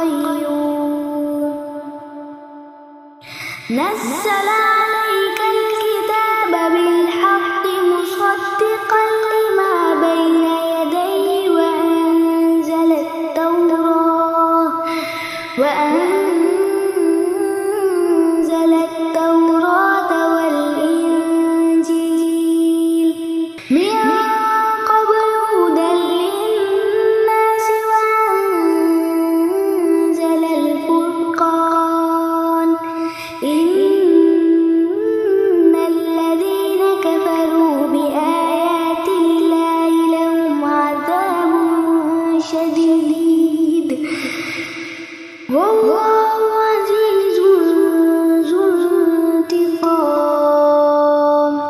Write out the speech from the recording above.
القيوم نزل عليك الكتاب بالحق مصدقا لما بين يديه وأنزل التوراة والإنجيل من قبل هدى للناس وأنزل الفرقان إن الذين كفروا بآيات الله لهم عذاب شديد والله